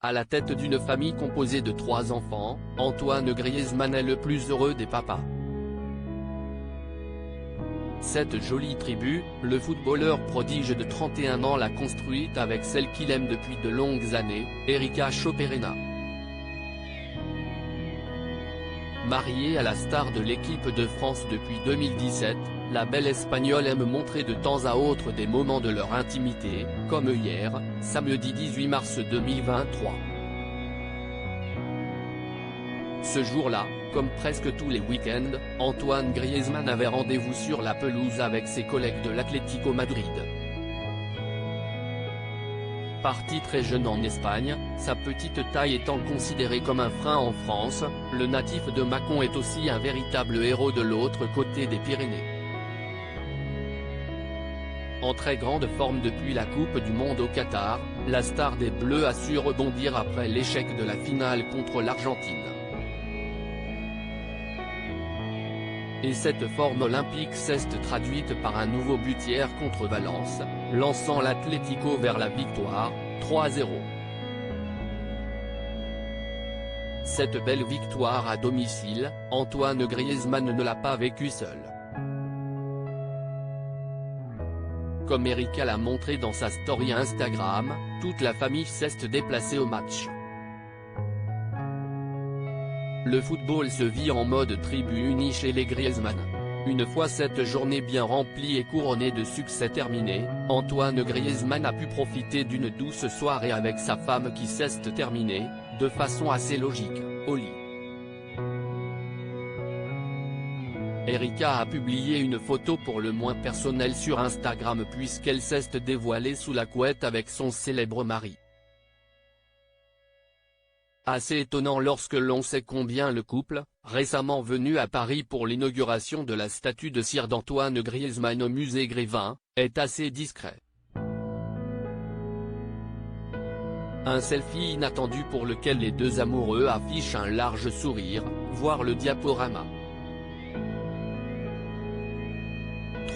À la tête d'une famille composée de 3 enfants, Antoine Griezmann est le plus heureux des papas. Cette jolie tribu, le footballeur prodige de 31 ans l'a construite avec celle qu'il aime depuis de longues années, Erika Choperena. Mariée à la star de l'équipe de France depuis 2017, la belle Espagnole aime montrer de temps à autre des moments de leur intimité, comme hier, samedi 18 mars 2023. Ce jour-là, comme presque tous les week-ends, Antoine Griezmann avait rendez-vous sur la pelouse avec ses collègues de l'Atlético Madrid. Parti très jeune en Espagne, sa petite taille étant considérée comme un frein en France, le natif de Mâcon est aussi un véritable héros de l'autre côté des Pyrénées. En très grande forme depuis la Coupe du Monde au Qatar, la star des Bleus a su rebondir après l'échec de la finale contre l'Argentine. Et cette forme olympique s'est traduite par un nouveau but hier contre Valence, lançant l'Atlético vers la victoire, 3-0. Cette belle victoire à domicile, Antoine Griezmann ne l'a pas vécue seul. Comme Erika l'a montré dans sa story Instagram, toute la famille s'est déplacée au match. Le football se vit en mode tribu unie chez les Griezmann. Une fois cette journée bien remplie et couronnée de succès terminée, Antoine Griezmann a pu profiter d'une douce soirée avec sa femme qui s'est terminée, de façon assez logique, au lit. Erika a publié une photo pour le moins personnelle sur Instagram puisqu'elle s'est dévoilée sous la couette avec son célèbre mari. Assez étonnant lorsque l'on sait combien le couple, récemment venu à Paris pour l'inauguration de la statue de cire d'Antoine Griezmann au musée Grévin, est assez discret. Un selfie inattendu pour lequel les deux amoureux affichent un large sourire, voir le diaporama.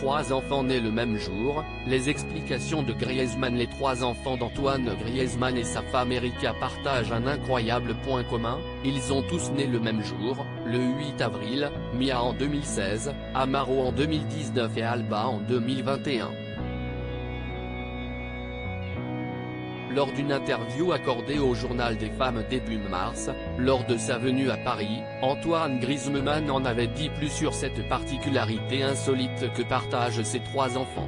3 enfants nés le même jour, les explications de Griezmann. Les 3 enfants d'Antoine Griezmann et sa femme Erika partagent un incroyable point commun, ils ont tous né le même jour, le 8 avril, Mia en 2016, Amaro en 2019 et Alba en 2021. Lors d'une interview accordée au journal des femmes début mars, lors de sa venue à Paris, Antoine Griezmann en avait dit plus sur cette particularité insolite que partagent ses 3 enfants.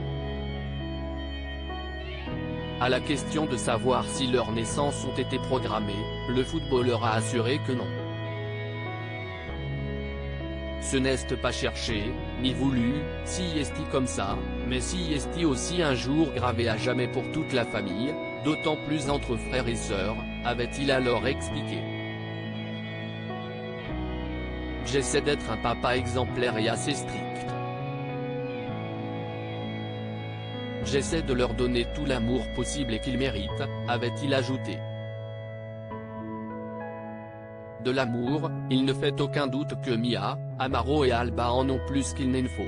À la question de savoir si leurs naissances ont été programmées, le footballeur a assuré que non. Ce n'est pas cherché, ni voulu, si est comme ça, mais si est aussi un jour gravé à jamais pour toute la famille, d'autant plus entre frères et sœurs, avait-il alors expliqué. J'essaie d'être un papa exemplaire et assez strict. J'essaie de leur donner tout l'amour possible et qu'ils méritent, avait-il ajouté. De l'amour, il ne fait aucun doute que Mia, Amaro et Alba en ont plus qu'il n'en faut.